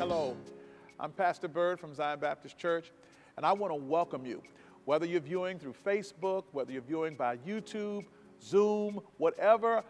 Hello, I'm Pastor Byrd from Zion Baptist Church, and I want to welcome you. Whether you're viewing through Facebook, whether you're viewing by YouTube, Zoom, whatever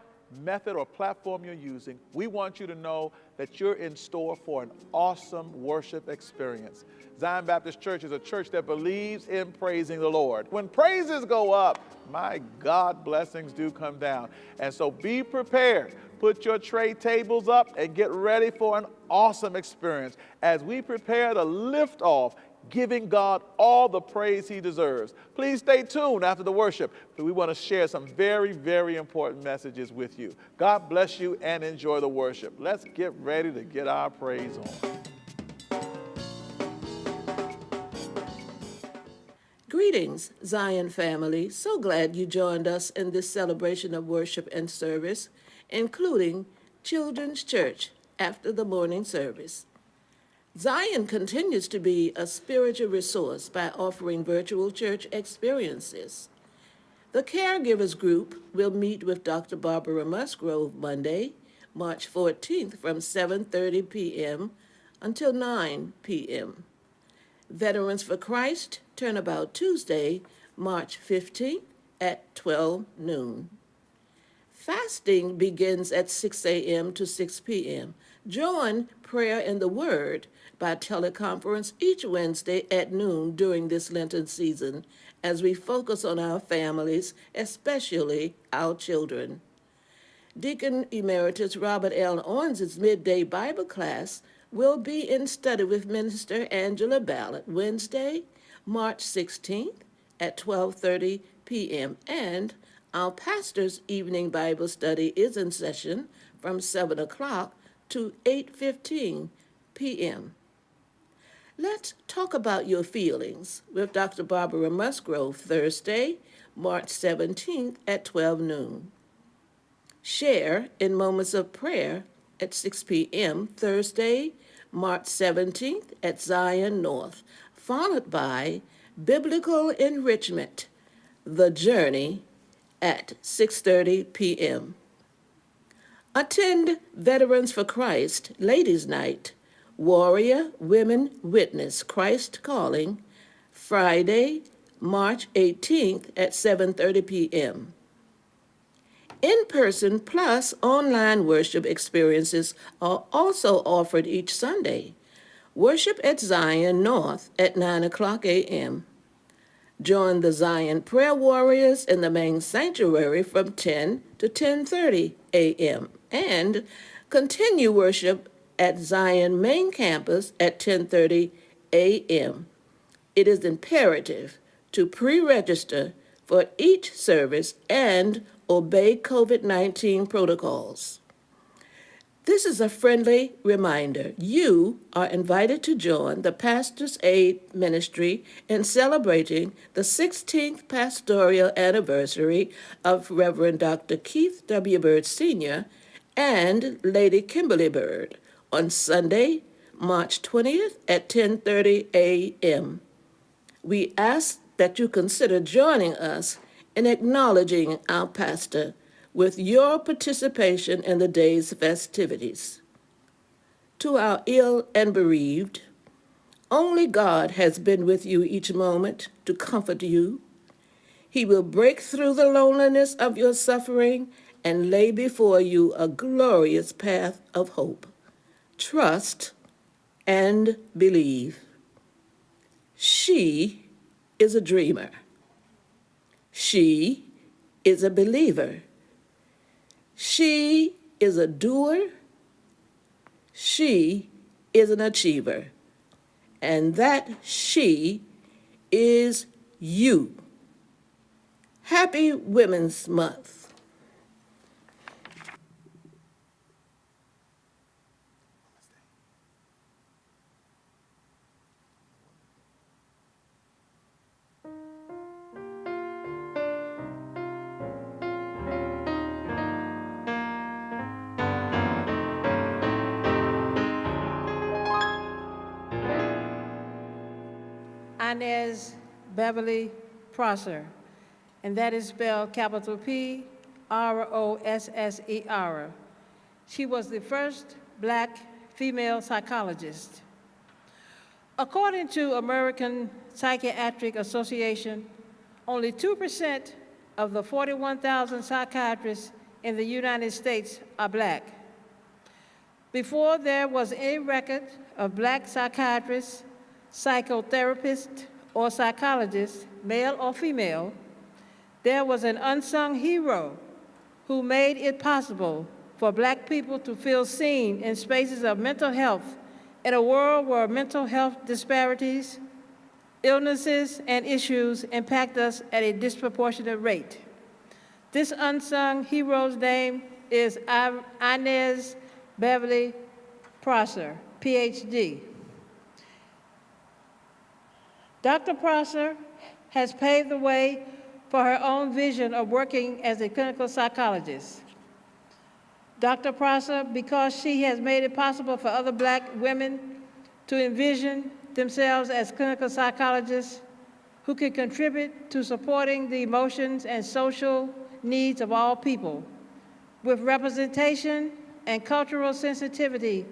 method or platform you're using, we want you to know that you're in store for an awesome worship experience. Zion Baptist Church is a church that believes in praising the Lord. When praises go up, my God, blessings do come down. And so be prepared. Put your tray tables up and get ready for an awesome experience as we prepare to lift off, giving God all the praise he deserves. Please stay tuned after the worship, because we want to share some very, very important messages with you. God bless you and enjoy the worship. Let's get ready to get our praise on. Greetings, Zion family. So glad you joined us in this celebration of worship and service, including Children's Church after the morning service. Zion continues to be a spiritual resource by offering virtual church experiences. The Caregivers Group will meet with Dr. Barbara Musgrove Monday, March 14th from 7:30 p.m. until 9 p.m. Veterans for Christ Turnabout Tuesday, March 15th at 12 noon. Fasting begins at 6 a.m. to 6 p.m. Join Prayer and the Word by teleconference each Wednesday at noon during this Lenten season as we focus on our families, especially our children. Deacon Emeritus Robert L. Owens' midday Bible class will be in study with Minister Angela Ballard Wednesday, March 16th at 12:30 p.m. and our pastor's evening Bible study is in session from 7 o'clock to 8:15 p.m. Let's talk about your feelings with Dr. Barbara Musgrove Thursday, March 17th at 12 noon. Share in Moments of Prayer at 6 p.m. Thursday, March 17th at Zion North, followed by Biblical Enrichment, The Journey at 6:30 p.m. Attend Veterans for Christ Ladies' Night, Warrior Women Witness Christ Calling, Friday, March 18th at 7:30 p.m. In-person plus online worship experiences are also offered each Sunday. Worship at Zion North at 9 o'clock a.m. Join the Zion Prayer Warriors in the main sanctuary from 10 to 10:30 a.m. and continue worship at Zion Main Campus at 10:30 a.m. It is imperative to pre-register for each service and obey COVID-19 protocols. This is a friendly reminder. You are invited to join the Pastor's Aid Ministry in celebrating the 16th pastoral anniversary of Reverend Dr. Keith W. Byrd Sr. and Lady Kimberly Byrd on Sunday, March 20th at 10:30 a.m. We ask that you consider joining us in acknowledging our pastor with your participation in the day's festivities. To our ill and bereaved, only God has been with you each moment to comfort you. He will break through the loneliness of your suffering and lay before you a glorious path of hope. Trust and believe. She is a dreamer. She is a believer. She is a doer. She is an achiever. And that she is you. Happy Women's Month. Inez Beverly Prosser, and that is spelled capital P-R-O-S-S-E-R. She was the first Black female psychologist. According to American Psychiatric Association, only 2% of the 41,000 psychiatrists in the United States are Black. Before there was any record of Black psychiatrists, psychotherapists, or psychologists, male or female, there was an unsung hero who made it possible for Black people to feel seen in spaces of mental health in a world where mental health disparities, illnesses, and issues impact us at a disproportionate rate. This unsung hero's name is Inez Beverly Prosser, PhD. Dr. Prosser has paved the way for her own vision of working as a clinical psychologist. Dr. Prosser, because she has made it possible for other Black women to envision themselves as clinical psychologists who can contribute to supporting the emotions and social needs of all people, with representation and cultural sensitivity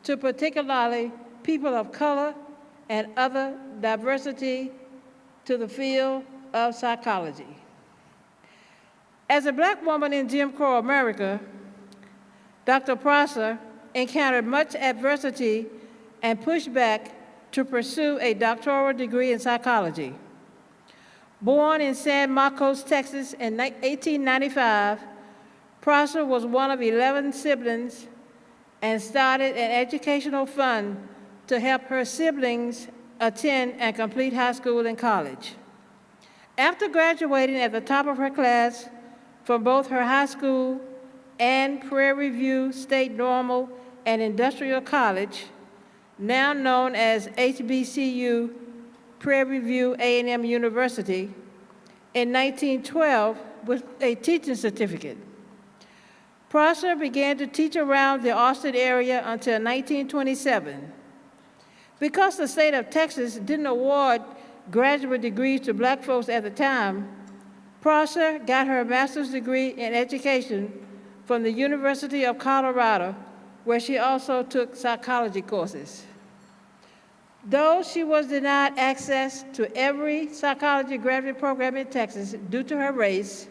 to particularly people of color and other diversity to the field of psychology. As a Black woman in Jim Crow America, Dr. Prosser encountered much adversity and pushback to pursue a doctoral degree in psychology. Born in San Marcos, Texas in 1895, Prosser was one of 11 siblings and started an educational fund to help her siblings attend and complete high school and college. After graduating at the top of her class from both her high school and Prairie View State Normal and Industrial College, now known as HBCU Prairie View A&M University, in 1912 with a teaching certificate. Prosser began to teach around the Austin area until 1927. Because the state of Texas didn't award graduate degrees to Black folks at the time, Prosser got her master's degree in education from the University of Colorado, where she also took psychology courses. Though she was denied access to every psychology graduate program in Texas due to her race,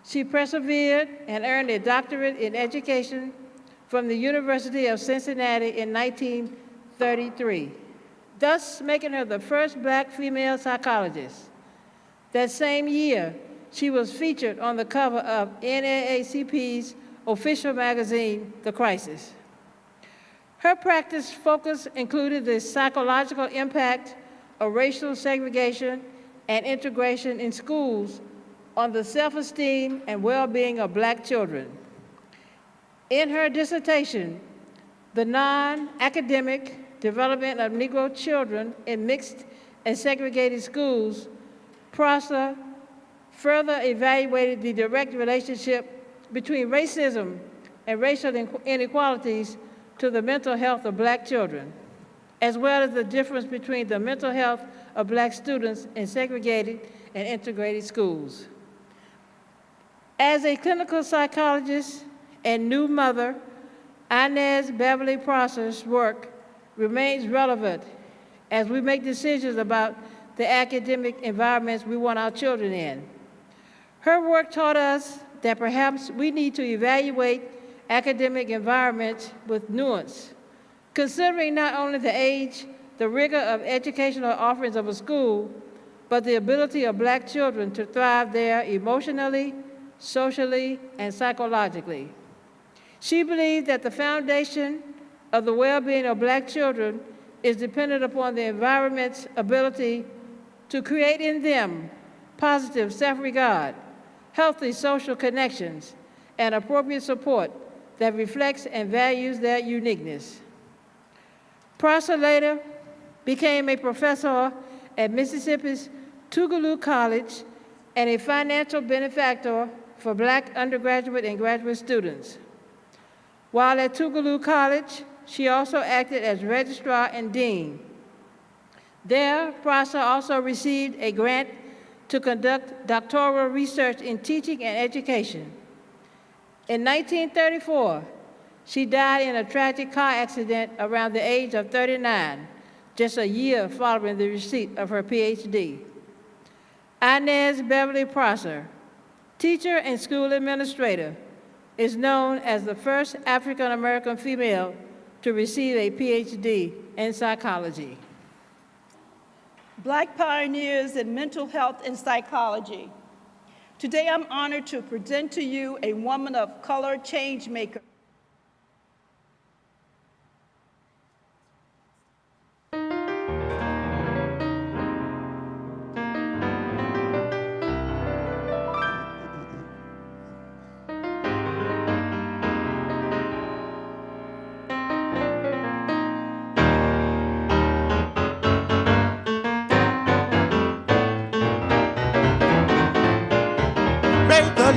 she persevered and earned a doctorate in education from the University of Cincinnati in 1933, thus making her the first Black female psychologist. That same year, she was featured on the cover of NAACP's official magazine, The Crisis. Her practice focus included the psychological impact of racial segregation and integration in schools on the self-esteem and well-being of Black children. In her dissertation, The Non-Academic Development of Negro Children in Mixed and Segregated Schools, Prosser further evaluated the direct relationship between racism and racial inequalities to the mental health of Black children, as well as the difference between the mental health of Black students in segregated and integrated schools. As a clinical psychologist and new mother, Inez Beverly Prosser's work remains relevant as we make decisions about the academic environments we want our children in. Her work taught us that perhaps we need to evaluate academic environments with nuance, considering not only the age, the rigor of educational offerings of a school, but the ability of Black children to thrive there emotionally, socially, and psychologically. She believed that the foundation of the well-being of Black children is dependent upon the environment's ability to create in them positive self-regard, healthy social connections, and appropriate support that reflects and values their uniqueness. Prosser later became a professor at Mississippi's Tougaloo College and a financial benefactor for Black undergraduate and graduate students. While at Tougaloo College, she also acted as registrar and dean. There, Prosser also received a grant to conduct doctoral research in teaching and education. In 1934, she died in a tragic car accident around the age of 39 just a year following the receipt of her PhD. Inez Beverly Prosser, teacher and school administrator, is known as the first African-American female to receive a PhD in psychology. Black pioneers in mental health and psychology. Today I'm honored to present to you a woman of color change maker.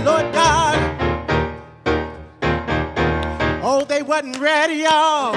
Lord God, oh, they wasn't ready, y'all.